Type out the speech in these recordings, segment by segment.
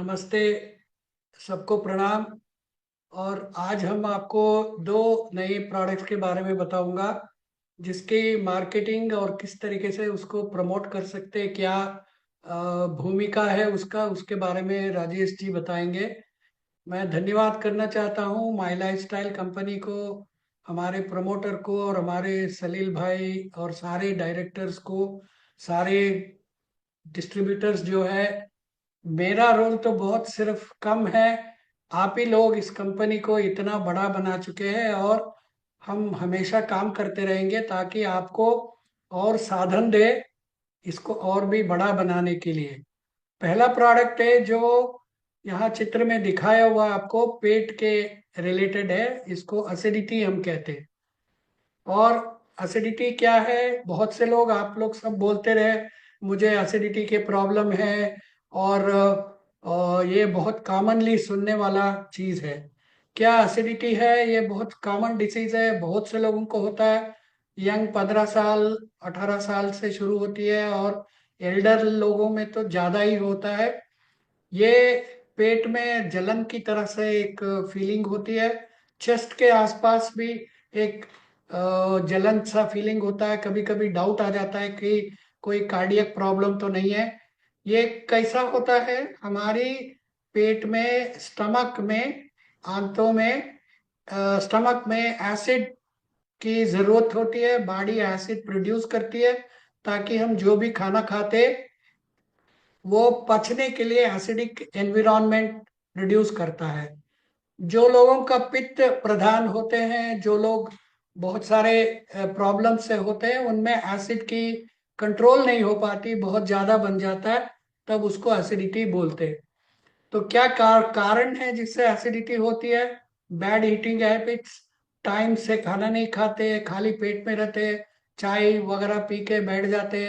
नमस्ते, सबको प्रणाम। और आज हम आपको दो नए प्रोडक्ट्स के बारे में बताऊंगा जिसकी मार्केटिंग और किस तरीके से उसको प्रमोट कर सकते हैं, क्या भूमिका है उसका, उसके बारे में राजेश जी बताएंगे। मैं धन्यवाद करना चाहता हूँ माई लाइफस्टाइल कंपनी को, हमारे प्रमोटर को और हमारे सलील भाई और सारे डायरेक्टर्स को, सारे डिस्ट्रीब्यूटर्स जो है। मेरा रोल तो बहुत सिर्फ कम है। आप ही लोग इस कंपनी को इतना बड़ा बना चुके हैं और हम हमेशा काम करते रहेंगे ताकि आपको और साधन दे इसको और भी बड़ा बनाने के लिए। पहला प्रोडक्ट है जो यहाँ चित्र में दिखाया हुआ आपको पेट के रिलेटेड है, इसको एसिडिटी हम कहते हैं। और एसिडिटी क्या है, बहुत से लोग, आप लोग सब बोलते रहे मुझे एसिडिटी के प्रॉब्लम है। और ये बहुत कॉमनली सुनने वाला चीज है। क्या एसिडिटी है? ये बहुत कॉमन डिसीज है, बहुत से लोगों को होता है। यंग 15 साल 18 साल से शुरू होती है और एल्डर लोगों में तो ज्यादा ही होता है। ये पेट में जलन की तरह से एक फीलिंग होती है। चेस्ट के आसपास भी एक जलन सा फीलिंग होता है। कभी कभी डाउट आ जाता है कि कोई कार्डियक प्रॉब्लम तो नहीं है। ये कैसा होता है? हमारी पेट में, स्टमक में, आंतों में, स्टमक में एसिड की जरूरत होती है। बॉडी एसिड प्रोड्यूस करती है ताकि हम जो भी खाना खाते वो पचने के लिए एसिडिक एनवायरनमेंट प्रोड्यूस करता है। जो लोगों का पित्त प्रधान होते हैं, जो लोग बहुत सारे प्रॉब्लम से होते हैं, उनमें एसिड की कंट्रोल नहीं हो पाती, बहुत ज्यादा बन जाता है, तब उसको एसिडिटी बोलते हैं। तो क्या कारण है जिससे एसिडिटी होती है? बैड ईटिंग हैबिट्स, टाइम से खाना नहीं खाते, खाली पेट में रहते, चाय वगैरह पी के बैठ जाते,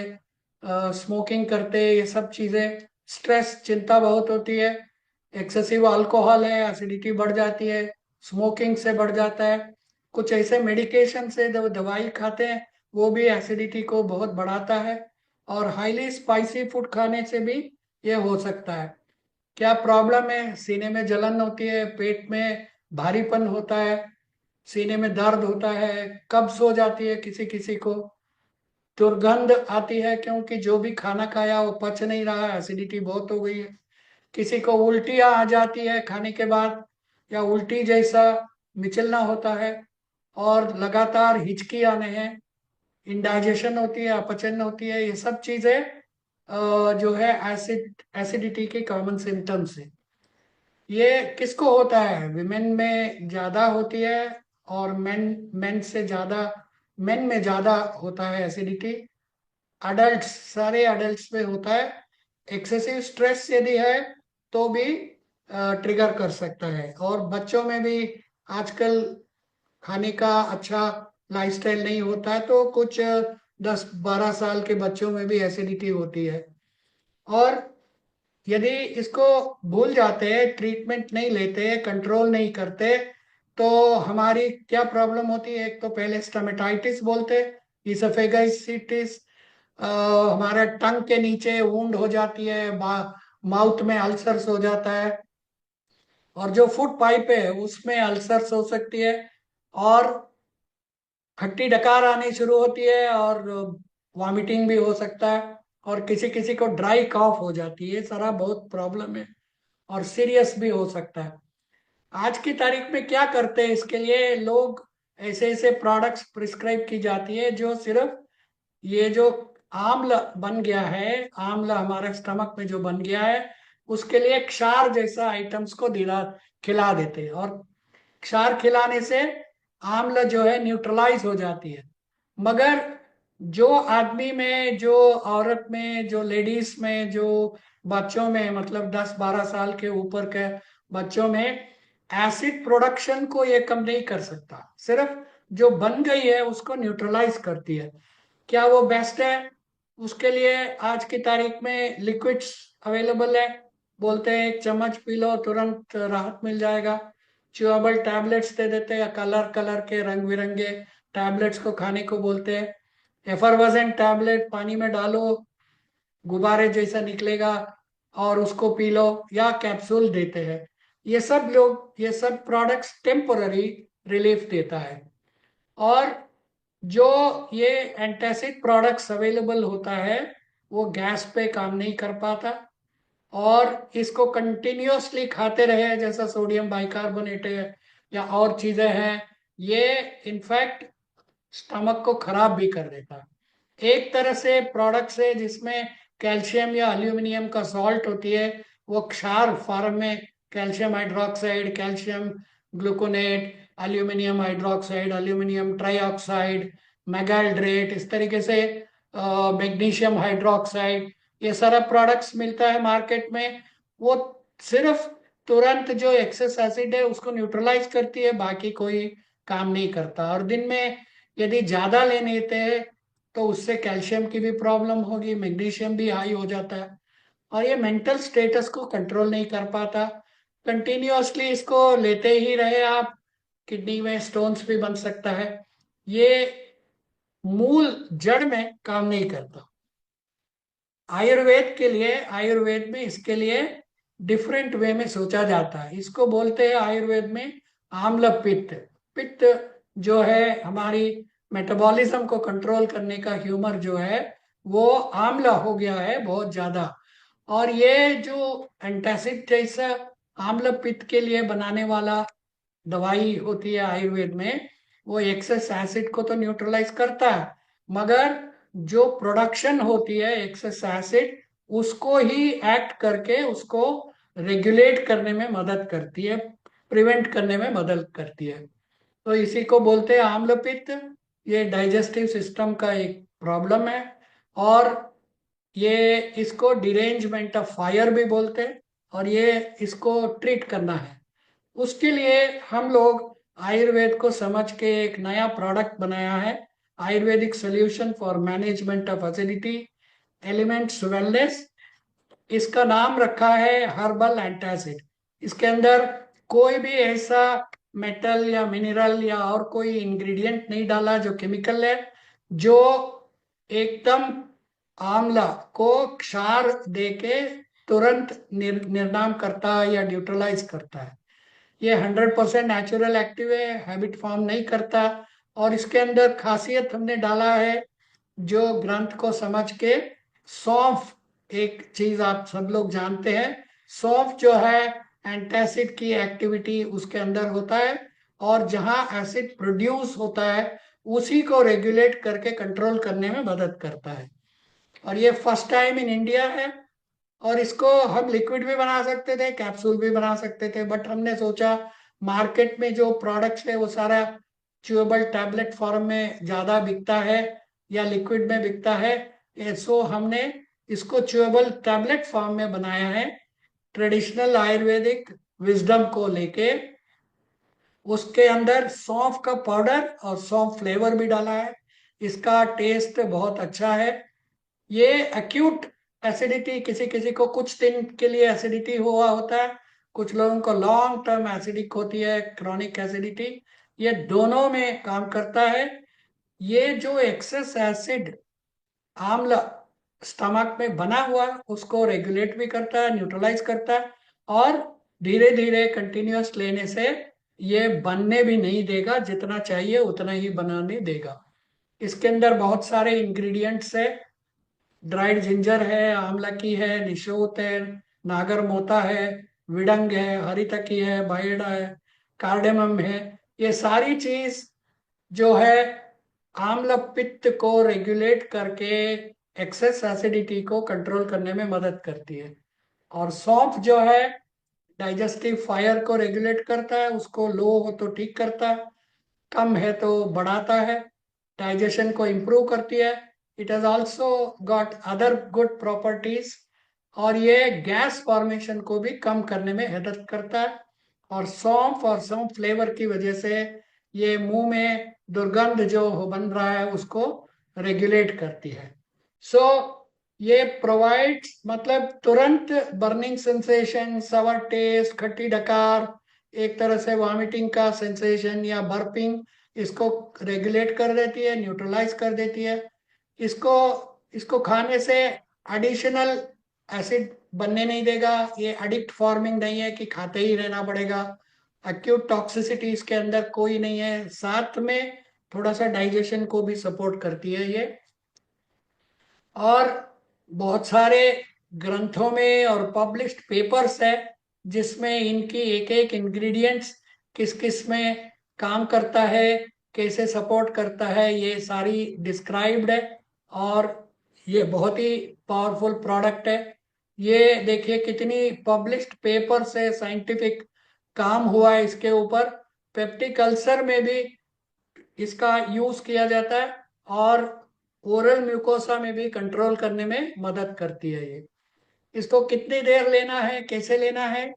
स्मोकिंग करते, ये सब चीजें। स्ट्रेस, चिंता बहुत होती है। एक्सेसिव अल्कोहल है, एसिडिटी बढ़ जाती है। स्मोकिंग से बढ़ जाता है। कुछ ऐसे मेडिकेशन से दवाई खाते हैं, वो भी एसिडिटी को बहुत बढ़ाता है। और हाईली स्पाइसी फूड खाने से भी ये हो सकता है। क्या प्रॉब्लम है? सीने में जलन होती है, पेट में भारीपन होता है, सीने में दर्द होता है, कब्ज हो जाती है किसी किसी को, दुर्गंध आती है क्योंकि जो भी खाना खाया वो पच नहीं रहा है, एसिडिटी बहुत हो गई है। किसी को उल्टियाँ आ जाती है खाने के बाद, या उल्टी जैसा मिचलना होता है, और लगातार हिचकी आने हैं, इंडाइजेशन होती है, अपचन होती है। ये सब चीजें जो है एसिडिटी के कॉमन सिम्टम्स है। ये किसको होता है? विमेन में ज्यादा होती है और मेन मेन से ज्यादा, मेन में ज्यादा होता है एसिडिटी। अडल्ट्स, सारे अडल्ट्स में होता है। एक्सेसिव स्ट्रेस यदि है तो भी ट्रिगर कर सकता है। और बच्चों में भी आजकल खाने का अच्छा लाइफस्टाइल नहीं होता है, तो कुछ 10-12 साल के बच्चों में भी एसिडिटी होती है। और यदि इसको भूल जाते हैं, ट्रीटमेंट नहीं लेते, कंट्रोल नहीं करते, तो हमारी क्या प्रॉब्लम होती है? एक तो पहले स्टमेटाइटिस बोलते, इसोफेगाइटिस, हमारा टंग के नीचे वुंड हो जाती है, माउथ में अल्सर्स हो जाता है, और जो फूड पाइप है उसमें अल्सर्स हो सकती है, और खट्टी डकार आनी शुरू होती है, और वॉमिटिंग भी हो सकता है, और किसी किसी को ड्राई कॉफ हो जाती है। ये सारा बहुत प्रॉब्लम है और सीरियस भी हो सकता है। आज की तारीख में क्या करते हैं इसके लिए लोग? ऐसे ऐसे प्रोडक्ट्स प्रिस्क्राइब की जाती है जो सिर्फ ये जो आम्ल बन गया है, आम्ल हमारे स्टमक में जो बन गया है, उसके लिए क्षार जैसा आइटम्स को दिला, खिला देते हैं। और क्षार खिलाने से आम्ल जो है न्यूट्रलाइज हो जाती है। मगर जो आदमी में, जो औरत में, जो लेडीज में, जो बच्चों में, मतलब 10-12 साल के ऊपर के बच्चों में, एसिड प्रोडक्शन को ये कम नहीं कर सकता, सिर्फ जो बन गई है उसको न्यूट्रलाइज करती है। क्या वो बेस्ट है? उसके लिए आज की तारीख में लिक्विड्स अवेलेबल है। बोलते हैं एक चम्मच पी लो तुरंत राहत मिल जाएगा। च्यूएबल टैबलेट्स दे देते हैं, कलर कलर के रंग बिरंगे टैबलेट्स को खाने को बोलते हैं। एफरवेसेंट टैबलेट पानी में डालो, गुब्बारे जैसा निकलेगा, और उसको पी लो, या कैप्सूल देते हैं। ये सब प्रोडक्ट्स टेम्पोररी रिलीफ देता है। और जो ये एंटासिड प्रोडक्ट्स अवेलेबल होता है वो गैस पे काम नहीं कर पाता, और इसको कंटिन्यूअसली खाते रहे जैसा सोडियम बाइकार्बोनेट है या और चीजें हैं, ये इनफैक्ट स्टमक को खराब भी कर देता है। एक तरह से प्रोडक्ट्स है जिसमें कैल्शियम या एल्यूमिनियम का सॉल्ट होती है, वो क्षार फॉर्म में calcium hydroxide, calcium gluconate, aluminium hydroxide, aluminium trioxide, मेगाल्ड्रेट, इस तरीके से मैग्नीशियम हाइड्रोक्साइड, ये सारा प्रोडक्ट्स मिलता है मार्केट में। वो सिर्फ तुरंत जो एक्सेस एसिड है उसको न्यूट्रलाइज करती है, बाकी कोई काम नहीं करता। और दिन में यदि ज्यादा ले लेते हैं तो उससे कैल्शियम की भी प्रॉब्लम होगी, मैग्नीशियम भी हाई हो जाता है, और ये मेंटल स्टेटस को कंट्रोल नहीं कर पाता। कंटिन्यूअसली इसको लेते ही रहे आप, किडनी में स्टोन्स भी बन सकता है। ये मूल जड़ में काम नहीं करता। आयुर्वेद में इसके लिए डिफरेंट वे में सोचा जाता है। इसको बोलते हैं आयुर्वेद में आम्ल पित्त। पित्त जो है हमारी मेटाबॉलिज्म को कंट्रोल करने का ह्यूमर जो है वो आम्ल हो गया है बहुत ज्यादा। और ये जो एंटासिड जैसा आम्ल पित्त के लिए बनाने वाला दवाई होती है आयुर्वेद में, वो एक्सेस एसिड को तो न्यूट्रलाइज करता है, मगर जो प्रोडक्शन होती है एक्सेस एसिड उसको ही एक्ट करके उसको रेगुलेट करने में मदद करती है, प्रिवेंट करने में मदद करती है। तो इसी को बोलते हैं आम्ल पित्त। ये डाइजेस्टिव सिस्टम का एक प्रॉब्लम है, और ये इसको डिरेंजमेंट ऑफ फायर भी बोलते हैं, और ये इसको ट्रीट करना है। उसके लिए हम लोग आयुर्वेद को समझ के एक नया प्रोडक्ट बनाया है, Ayurvedic solution for management of acidity elements wellness. इसका नाम रखा है हर्बल एंटासिड। इसके अंदर कोई भी ऐसा मेटल या मिनरल या और कोई इंग्रेडिएंट नहीं डाला जो केमिकल है, जो एकदम आंवला को क्षार देके तुरंत निर्नाम करता है या न्यूट्रलाइज करता है। ये 100% नेचुरल एक्टिव है, हैबिट फॉर्म नहीं करता। और इसके अंदर खासियत हमने डाला है जो ग्रंथ को समझ के, सौंफ। एक चीज आप सब लोग जानते हैं, सौंफ जो है एंटासिड की एक्टिविटी उसके अंदर होता है, और जहां एसिड प्रोड्यूस होता है उसी को रेगुलेट करके कंट्रोल करने में मदद करता है। और ये फर्स्ट टाइम इन इंडिया है। और इसको हम लिक्विड भी बना सकते थे, कैप्सूल भी बना सकते थे, बट हमने सोचा मार्केट में जो प्रोडक्ट्स है वो सारा च्यूएबल टैबलेट फॉर्म में ज़्यादा बिकता है या लिक्विड में बिकता है, सो हमने इसको च्यूएबल टैबलेट फॉर्म में बनाया है। ट्रेडिशनल आयुर्वेदिक विजडम को लेके उसके अंदर सौंफ का पाउडर और सौंफ फ्लेवर भी डाला है। इसका टेस्ट बहुत अच्छा है। ये एक्यूट एसिडिटी, किसी किसी को कुछ दिन के लिए एसिडिटी हुआ होता है, कुछ लोगों को लॉन्ग टर्म एसिडिक होती है, क्रॉनिक एसिडिटी, ये दोनों में काम करता है। ये जो एक्सेस एसिड आम्ल स्टमक में बना हुआ उसको रेगुलेट भी करता है, न्यूट्रलाइज करता है, और धीरे धीरे कंटिन्यूअस लेने से ये बनने भी नहीं देगा, जितना चाहिए उतना ही बनाने देगा। इसके अंदर बहुत सारे इंग्रेडिएंट्स है, ड्राइड जिंजर है, आंवला की है, निशोत है, नागर मोता है, विडंग है, हरितकी है, बायडा है, कार्डेमम है। ये सारी चीज जो है आम्ल पित्त को रेगुलेट करके एक्सेस एसिडिटी को कंट्रोल करने में मदद करती है। और सौंफ जो है डाइजेस्टिव फायर को रेगुलेट करता है, उसको लो हो तो ठीक करता है, कम है तो बढ़ाता है, डाइजेशन को इम्प्रूव करती है। It has also got other good properties, और ये गैस फॉर्मेशन को भी कम करने में मदद करता है। और सौंफ फ्लेवर की वजह से ये मुंह में दुर्गंध जो बन रहा है उसको रेगुलेट करती है। सो ये प्रोवाइड मतलब तुरंत बर्निंग सेंसेशन, सवर टेस्ट, खट्टी डकार, एक तरह से वॉमिटिंग का सेंसेशन या बर्पिंग, इसको रेगुलेट कर देती है, न्यूट्रलाइज कर देती है। इसको इसको खाने से एडिशनल एसिड बनने नहीं देगा, ये एडिक्ट फॉर्मिंग नहीं है कि खाते ही रहना पड़ेगा, एक्यूट टॉक्सिसिटी इसके अंदर कोई नहीं है, साथ में थोड़ा सा डाइजेशन को भी सपोर्ट करती है ये। और बहुत सारे ग्रंथों में और पब्लिश्ड पेपर्स है जिसमें इनकी एक एक इंग्रेडिएंट्स किस किस में काम करता है, कैसे सपोर्ट करता है, ये सारी डिस्क्राइब्ड है। और ये बहुत ही पावरफुल प्रोडक्ट है। ये देखिए कितनी पब्लिश्ड पेपर्स है, साइंटिफिक काम हुआ है इसके ऊपर। पेप्टिक अल्सर में भी इसका यूज किया जाता है, और ओरल म्यूकोसा में भी कंट्रोल करने में मदद करती है ये। इसको कितनी देर लेना है, कैसे लेना है?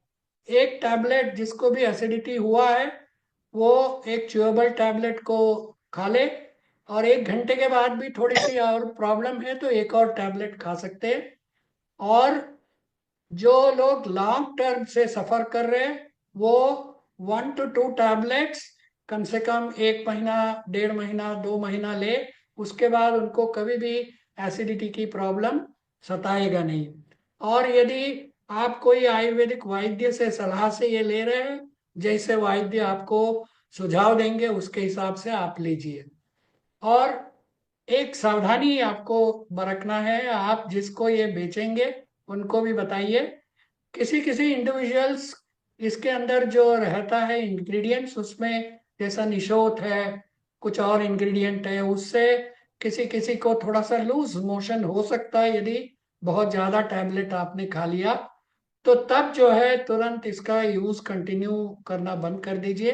एक टैबलेट जिसको भी एसिडिटी हुआ है वो एक च्यूएबल टैबलेट को खा ले, और 1 घंटे के बाद भी थोड़ी सी और प्रॉब्लम है तो एक और टैबलेट खा सकते हैं। और जो लोग लॉन्ग टर्म से सफर कर रहे हैं वो 1 to 2 टैबलेट्स कम से कम 1 महीना, 1.5 महीना, 2 महीना ले। उसके बाद उनको कभी भी एसिडिटी की प्रॉब्लम सताएगा नहीं। और यदि आप कोई आयुर्वेदिक वैद्य से सलाह से ये ले रहे हैं, जैसे वैद्य आपको सुझाव देंगे उसके हिसाब से आप लीजिए। और एक सावधानी आपको बरतना है, आप जिसको ये बेचेंगे उनको भी बताइए। किसी किसी इंडिविजुअल्स इसके अंदर जो रहता है इंग्रेडिएंट्स उसमें, जैसा निशोथ है, कुछ और इंग्रेडिएंट है, उससे किसी किसी को थोड़ा सा लूज मोशन हो सकता है यदि बहुत ज़्यादा टैबलेट आपने खा लिया। तो तब जो है तुरंत इसका यूज कंटिन्यू करना बंद कर दीजिए।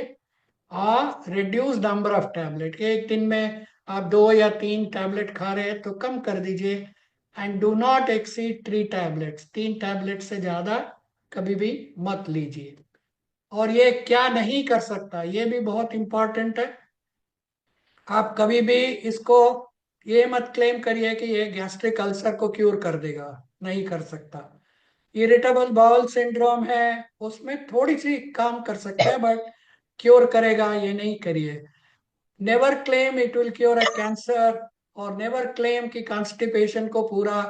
रिड्यूस नंबर ऑफ टैबलेट, एक दिन में आप 2 या 3 टैबलेट खा रहे हैं तो कम कर दीजिए। And do not exceed 3 tablets, 3 tablet से ज्यादा कभी भी मत लीजिए। और ये क्या नहीं कर सकता, ये भी बहुत इंपॉर्टेंट है। आप कभी भी इसको ये मत क्लेम करिए कि ये गैस्ट्रिक अल्सर को क्यूर कर देगा, नहीं कर सकता। इरिटेबल बाउल सिंड्रोम है, उसमें थोड़ी सी काम कर सकता है, बट क्योर करेगा ये नहीं करिए। Never claim it will cure a cancer, और नेवर क्लेम कि कॉन्स्टिपेशन को पूरा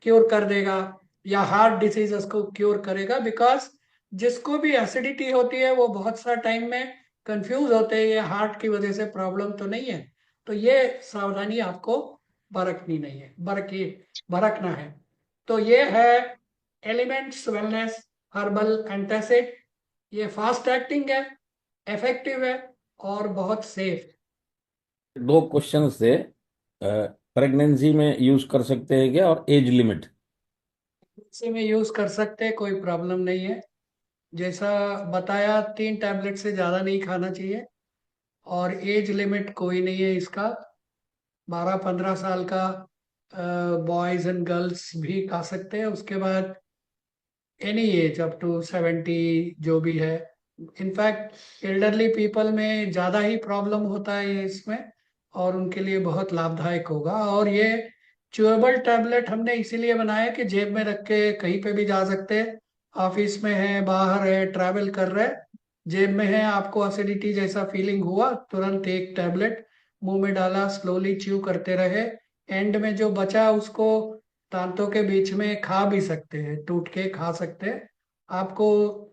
क्योर कर देगा या हार्ट डिसीजेस को क्योर करेगा, बिकॉज जिसको भी एसिडिटी होती है वो बहुत सा टाइम में कंफ्यूज होते हैं ये हार्ट की वजह से प्रॉब्लम तो नहीं है। तो ये सावधानी आपको बरतनी नहीं है, बरतना है। तो ये है एलिमेंट्स वेलनेस हर्बल एंटासिड। ये फास्ट एक्टिंग है, इफेक्टिव है, और बहुत सेफ। दो क्वेश्चन थे। प्रेगनेंसी में यूज कर सकते हैं क्या, और एज लिमिट? इसी में यूज कर सकते हैं, कोई प्रॉब्लम नहीं है। जैसा बताया 3 टैबलेट से ज़्यादा नहीं खाना चाहिए, और एज लिमिट कोई नहीं है इसका। 12-15 साल का बॉयज एंड गर्ल्स भी खा सकते हैं, उसके बाद एनी एज अप टू 70 जो भी है। इनफैक्ट एल्डरली पीपल में ज़्यादा ही प्रॉब्लम होता है ये इसमें, और उनके लिए बहुत लाभदायक होगा। और ये च्यूएबल टैबलेट हमने इसीलिए बनाया कि जेब में रख के कहीं पे भी जा सकते हैं, ऑफिस में है, बाहर है, ट्रैवल कर रहे हैं, जेब में है, आपको एसिडिटी जैसा फीलिंग हुआ तुरंत एक टैबलेट मुंह में डाला, स्लोली च्यू करते रहे, एंड में जो बचा उसको दांतों के बीच में खा भी सकते हैं, टूट के खा सकते हैं। आपको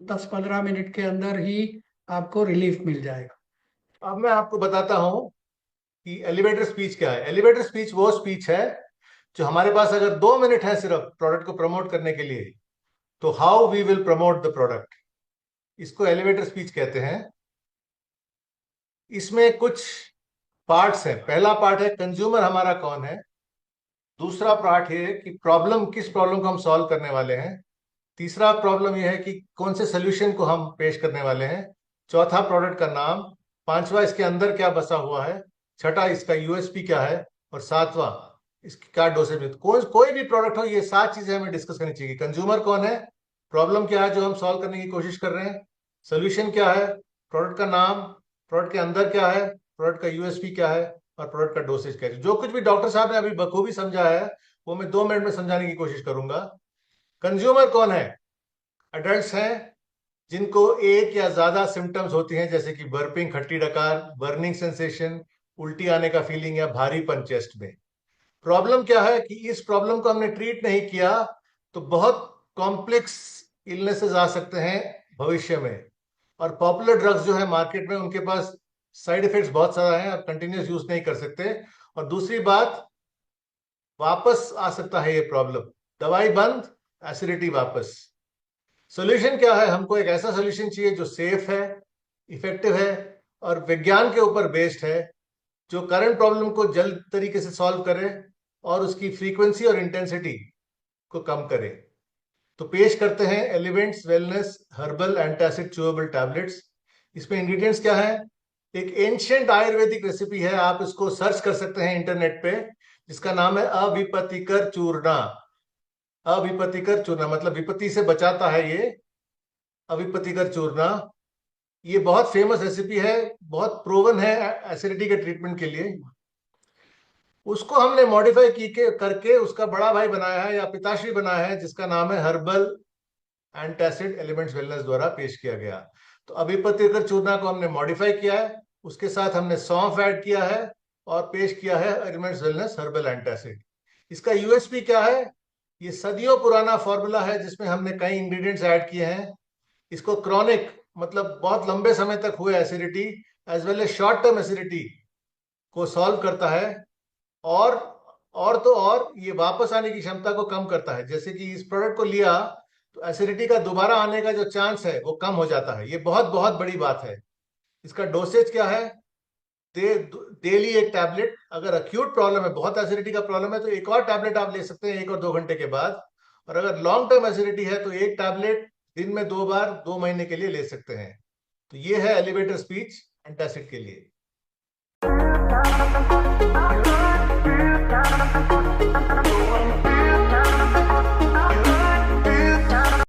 10-15 मिनट के अंदर ही आपको रिलीफ मिल जाएगा। अब मैं आपको बताता हूं कि एलिवेटर स्पीच क्या है। एलिवेटर स्पीच वो स्पीच है जो हमारे पास अगर 2 मिनट है सिर्फ प्रोडक्ट को प्रमोट करने के लिए, तो how we will promote the product, इसको एलिवेटर स्पीच कहते हैं। इसमें कुछ पार्ट्स हैं। पहला पार्ट है कंज्यूमर हमारा कौन है। दूसरा पार्ट है कि प्रॉब्लम, किस प्रॉब्लम को हम सॉल्व करने वाले हैं। तीसरा प्रॉब्लम यह है कि कौन से सोल्यूशन को हम पेश करने वाले हैं। चौथा प्रोडक्ट का नाम। पांचवा इसके अंदर क्या बसा हुआ है। छठा इसका यूएसपी क्या है। और सातवां इसकी क्या डोसेज में। कोई भी प्रोडक्ट हो, ये 7 चीजें हमें डिस्कस करनी चाहिए। कंज्यूमर कौन है, प्रॉब्लम क्या है जो हम सॉल्व करने की कोशिश कर रहे हैं, सोल्यूशन क्या है, प्रोडक्ट का नाम, प्रोडक्ट के अंदर क्या है, प्रोडक्ट का यूएसपी क्या है, और प्रोडक्ट का डोसेज क्या है। जो कुछ भी डॉक्टर साहब ने अभी बखूबी समझा है वो मैं 2 मिनट में समझाने की कोशिश करूंगा। कंज्यूमर कौन है। अडल्ट हैं जिनको एक या ज्यादा सिम्टम्स होती हैं, जैसे कि बर्पिंग, खट्टी डकार, बर्निंग सेंसेशन, उल्टी आने का फीलिंग या भारीपन चेस्ट में। प्रॉब्लम क्या है कि इस प्रॉब्लम को हमने ट्रीट नहीं किया तो बहुत कॉम्प्लेक्स इलनेसेस आ सकते हैं भविष्य में। और पॉपुलर ड्रग्स जो है मार्केट में, उनके पास साइड इफेक्ट्स बहुत सारा है, आप कंटिन्यूस यूज नहीं कर सकते। और दूसरी बात, वापस आ सकता है ये प्रॉब्लम, दवाई बंद, एसिडिटी वापस। सोल्यूशन क्या है? हमको एक ऐसा सोल्यूशन चाहिए जो सेफ है, इफेक्टिव है और विज्ञान के ऊपर बेस्ड है, जो करंट प्रॉब्लम को जल्द तरीके से सॉल्व करे और उसकी फ्रीक्वेंसी और इंटेंसिटी को कम करे। तो पेश करते हैं Elevents wellness herbal antacid chewable tablets. इसमें इंग्रेडिएंट्स क्या है? एक एंशिएंट आयुर्वेदिक रेसिपी है, आप इसको सर्च कर सकते हैं इंटरनेट पे, जिसका नाम है अविपतिकर चूर्णा। अविपतिकर चूर्णा मतलब विपत्ति से बचाता है ये, अविपतिकर चूर्णा। ये बहुत फेमस रेसिपी है, बहुत प्रूवन है एसिडिटी के ट्रीटमेंट के लिए। उसको हमने मॉडिफाई करके उसका बड़ा भाई बनाया है या पिताश्री बनाया है, जिसका नाम है हर्बल एंटासिड एलिमेंट्स वेलनेस द्वारा पेश किया गया। तो अभिपतिकर चूर्णा को हमने मॉडिफाई किया है, उसके साथ हमने सौंफ ऐड किया है और पेश किया है एलिमेंट्स वेलनेस हर्बल एंटासिड। इसका यूएसपी क्या है? ये सदियों पुराना फॉर्मूला है जिसमें हमने कई इंग्रेडिएंट्स ऐड किए हैं। इसको क्रॉनिक मतलब बहुत लंबे समय तक हुए acidity as well as short term acidity को सॉल्व करता है। और तो और ये वापस आने की क्षमता को कम करता है। जैसे कि इस प्रोडक्ट को लिया तो एसिडिटी का दोबारा आने का जो चांस है वो कम हो जाता है। ये बहुत बहुत बड़ी बात है। इसका डोसेज क्या है? डेली एक टैबलेट। अगर अक्यूट प्रॉब्लम है, बहुत एसिडिटी का प्रॉब्लम है, तो एक और टैबलेट आप ले सकते हैं 1 और 2 घंटे के बाद। और अगर लॉन्ग टर्म एसिडिटी है तो एक टैबलेट दिन में 2 बार 2 महीने के लिए ले सकते हैं। तो ये है एलिवेटर स्पीच एंटासिड के लिए।